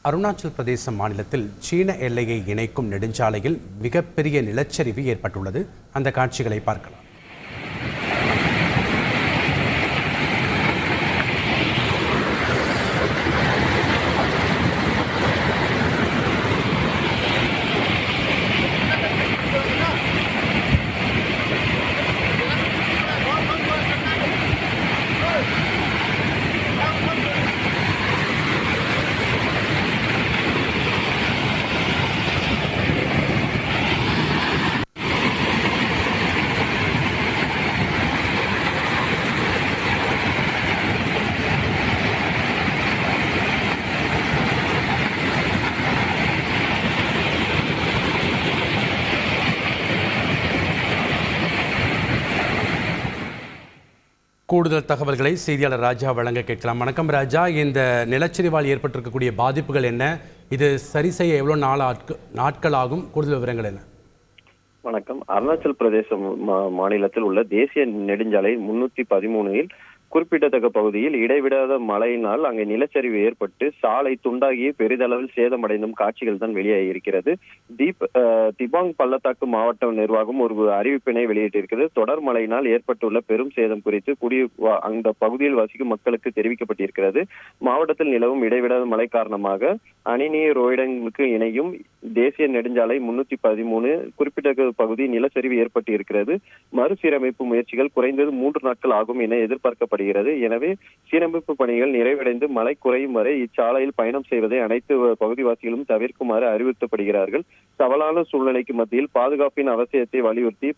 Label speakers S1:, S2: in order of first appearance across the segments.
S1: அருணாச்சல் பிரதேச மாநிலத்தில் சீன எல்லையை இணைக்கும் நெடுஞ்சாலையில் மிகப்பெரிய நிலச்சரிவு ஏற்பட்டுள்ளது. அந்த காட்சிகளை பார்க்கலாம். கூடுதல் தகவல்களை செய்தியாளர் ராஜா வழங்க கேட்கலாம். வணக்கம் ராஜா, இந்த நிலச்சரிவால் ஏற்பட்டிருக்கக்கூடிய பாதிப்புகள் என்ன? இது சரி செய்ய எவ்வளவு நாட்கள் ஆகும்? கூடுதல் விவரங்கள் என்ன?
S2: வணக்கம். அருணாச்சல் பிரதேச மாநிலத்தில் உள்ள தேசிய நெடுஞ்சாலை 313 குறிப்பிடத்தக்க பகுதியில் இடைவிடாத மழையினால் அங்கே நிலச்சரிவு ஏற்பட்டு சாலை துண்டாகி பெரிதளவில் சேதமடைந்தும் காட்சிகள் தான் வெளியாகி இருக்கிறது. திபாங் பள்ளத்தாக்கு மாவட்ட நிர்வாகம் ஒரு அறிவிப்பினை வெளியிட்டிருக்கிறது. தொடர் மழையினால் ஏற்பட்டுள்ள பெரும் சேதம் குறித்து அந்த பகுதியில் வசிக்கும் மக்களுக்கு தெரிவிக்கப்பட்டிருக்கிறது. மாவட்டத்தில் நிலவும் இடைவிடாத மழை காரணமாக அனினி ரோயிடங்களுக்கு இணையும் தேசிய நெடுஞ்சாலை 313 குறிப்பிட்ட பகுதி நிலச்சரிவு ஏற்பட்டு இருக்கிறது. மறுசீரமைப்பு முயற்சிகள் குறைந்தது 3 நாட்கள் ஆகும் என எதிர்பார்க்கப்படுகிறது. எனவே சீரமைப்பு பணிகள் நிறைவடைந்து மழை குறையும் வரை இச்சாலையில் பயணம் செய்வதை அனைத்து பகுதிவாசிகளும் தவிர்க்குமாறு அறிவுறுத்தப்படுகிறார்கள். சவாலான சூழ்நிலைக்கு மத்தியில் பாதுகாப்பின் அவசியத்தை வலியுறுத்தி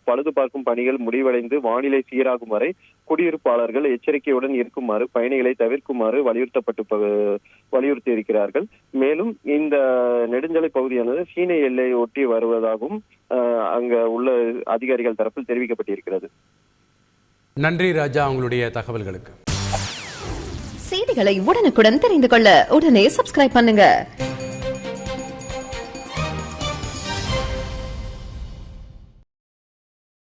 S2: பழுது பார்க்கும் பணிகள் முடிவடைந்து வானிலை சீராகும் வரை குடியிருப்பாளர்கள் எச்சரிக்கையுடன் இருக்குமாறு பயணிகளை தவிர்க்குமாறு வலியுறுத்தி இருக்கிறார்கள். மேலும் இந்த நெடுஞ்சாலை பகுதியானது சீன எல்லையை ஒட்டி வருவதாகவும் அங்க உள்ள அதிகாரிகள் தரப்பில் தெரிவிக்கப்பட்டிருக்கிறது.
S1: நன்றி ராஜா, உங்களுடைய தகவல்களுக்கு.
S3: செய்திகளை உடனுக்குடன் தெரிந்து கொள்ள உடனே சப்ஸ்கிரைப் பண்ணுங்க.